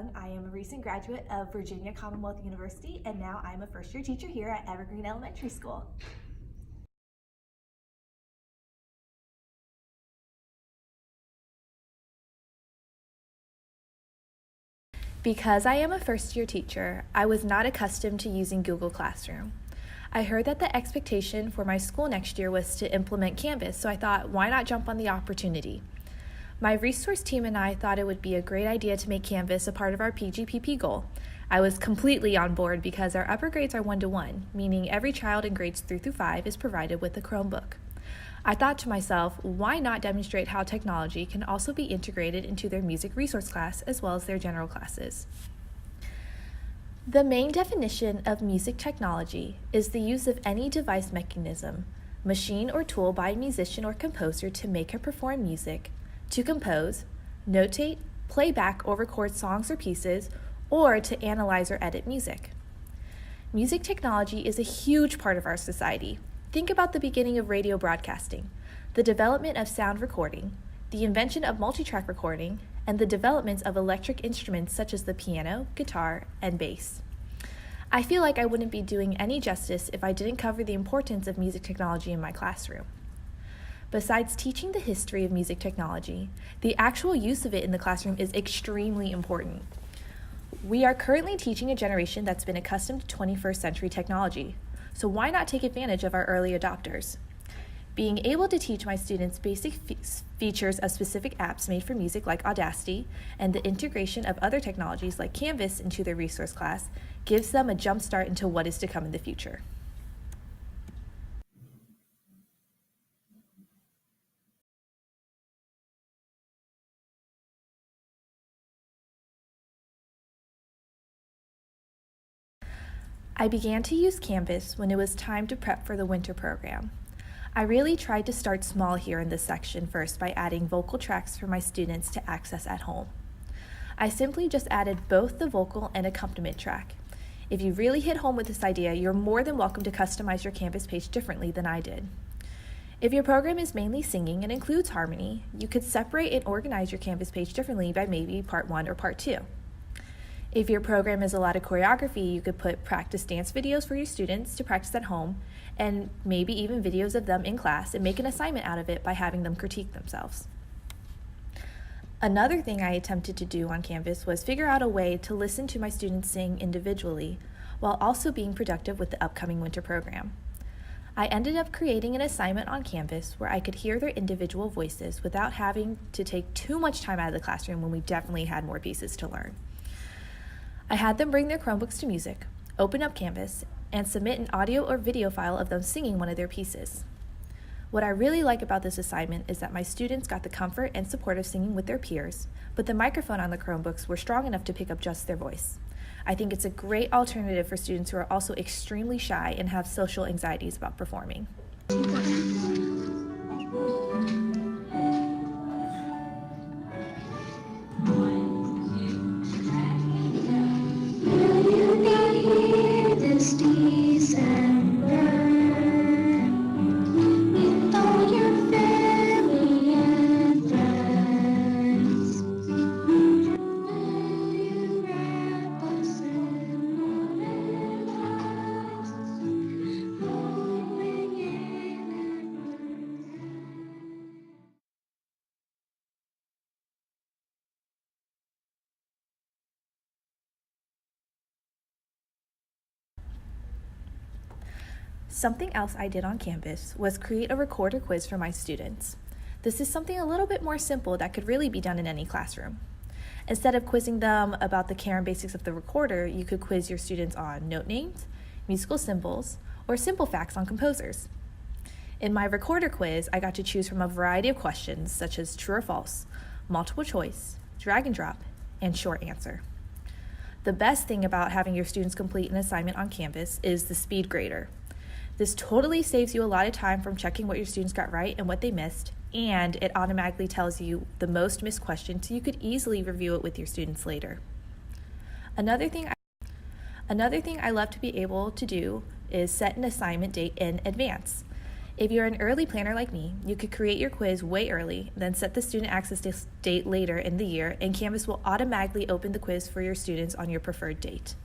Young. I am a recent graduate of Virginia Commonwealth University, and now I'm a first-year teacher here at Evergreen Elementary School. Because I am a first-year teacher, I was not accustomed to using Google Classroom. I heard that the expectation for my school next year was to implement Canvas, so I thought, why not jump on the opportunity? My resource team and I thought it would be a great idea to make Canvas a part of our PGPP goal. I was completely on board because our upper grades are 1-to-1, meaning every child in grades 3 through 5 is provided with a Chromebook. I thought to myself, why not demonstrate how technology can also be integrated into their music resource class as well as their general classes? The main definition of music technology is the use of any device mechanism, machine or tool by a musician or composer to make or perform music, to compose, notate, play back or record songs or pieces, or to analyze or edit music. Music technology is a huge part of our society. Think about the beginning of radio broadcasting, the development of sound recording, the invention of multi-track recording, and the development of electric instruments such as the piano, guitar, and bass. I feel like I wouldn't be doing any justice if I didn't cover the importance of music technology in my classroom. Besides teaching the history of music technology, the actual use of it in the classroom is extremely important. We are currently teaching a generation that's been accustomed to 21st century technology, so why not take advantage of our early adopters? Being able to teach my students basic features of specific apps made for music like Audacity and the integration of other technologies like Canvas into their resource class gives them a jump start into what is to come in the future. I began to use Canvas when it was time to prep for the winter program. I really tried to start small here in this section first by adding vocal tracks for my students to access at home. I simply just added both the vocal and accompaniment track. If you really hit home with this idea, you're more than welcome to customize your Canvas page differently than I did. If your program is mainly singing and includes harmony, you could separate and organize your Canvas page differently by maybe part 1 or part 2. If your program is a lot of choreography, you could put practice dance videos for your students to practice at home, and maybe even videos of them in class, and make an assignment out of it by having them critique themselves. Another thing I attempted to do on Canvas was figure out a way to listen to my students sing individually while also being productive with the upcoming winter program. I ended up creating an assignment on Canvas where I could hear their individual voices without having to take too much time out of the classroom when we definitely had more pieces to learn. I had them bring their Chromebooks to music, open up Canvas, and submit an audio or video file of them singing one of their pieces. What I really like about this assignment is that my students got the comfort and support of singing with their peers, but the microphone on the Chromebooks were strong enough to pick up just their voice. I think it's a great alternative for students who are also extremely shy and have social anxieties about performing. Something else I did on Canvas was create a recorder quiz for my students. This is something a little bit more simple that could really be done in any classroom. Instead of quizzing them about the care and basics of the recorder, you could quiz your students on note names, musical symbols, or simple facts on composers. In my recorder quiz, I got to choose from a variety of questions such as true or false, multiple choice, drag and drop, and short answer. The best thing about having your students complete an assignment on Canvas is the speed grader. This totally saves you a lot of time from checking what your students got right and what they missed, and it automatically tells you the most missed question so you could easily review it with your students later. Another thing I love to be able to do is set an assignment date in advance. If you're an early planner like me, you could create your quiz way early, then set the student access date later in the year, and Canvas will automatically open the quiz for your students on your preferred date.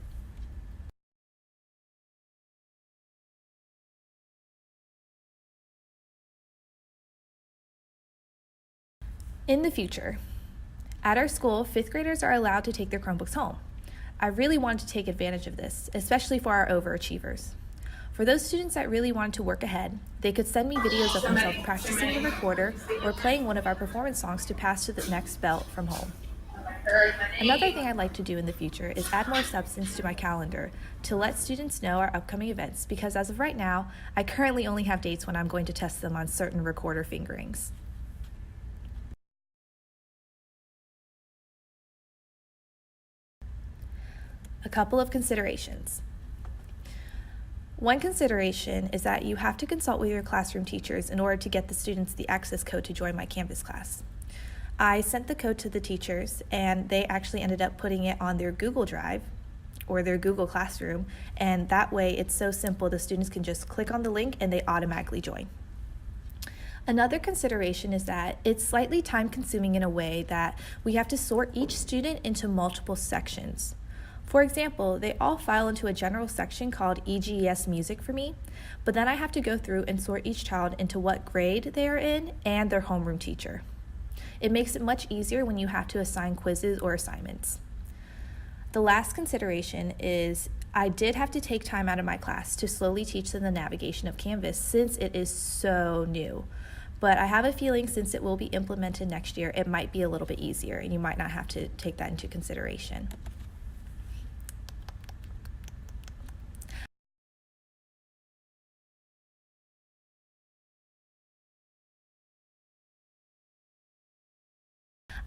In the future, at our school, 5th graders are allowed to take their Chromebooks home. I really wanted to take advantage of this, especially for our overachievers. For those students that really wanted to work ahead, they could send me videos of themselves practicing the recorder or playing one of our performance songs to pass to the next belt from home. Another thing I'd like to do in the future is add more substance to my calendar to let students know our upcoming events, because as of right now, I currently only have dates when I'm going to test them on certain recorder fingerings. A couple of considerations. One consideration is that you have to consult with your classroom teachers in order to get the students the access code to join my Canvas class. I sent the code to the teachers, and they actually ended up putting it on their Google Drive or their Google Classroom, and that way it's so simple the students can just click on the link and they automatically join. Another consideration is that it's slightly time-consuming in a way that we have to sort each student into multiple sections. For example, they all file into a general section called EGES Music for me, but then I have to go through and sort each child into what grade they are in and their homeroom teacher. It makes it much easier when you have to assign quizzes or assignments. The last consideration is I did have to take time out of my class to slowly teach them the navigation of Canvas since it is so new. But I have a feeling since it will be implemented next year, it might be a little bit easier and you might not have to take that into consideration.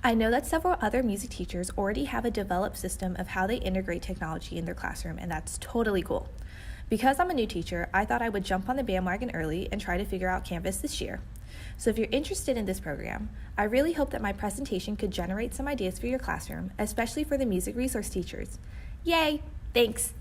I know that several other music teachers already have a developed system of how they integrate technology in their classroom, and that's totally cool. Because I'm a new teacher, I thought I would jump on the bandwagon early and try to figure out Canvas this year. So if you're interested in this program, I really hope that my presentation could generate some ideas for your classroom, especially for the music resource teachers. Yay! Thanks!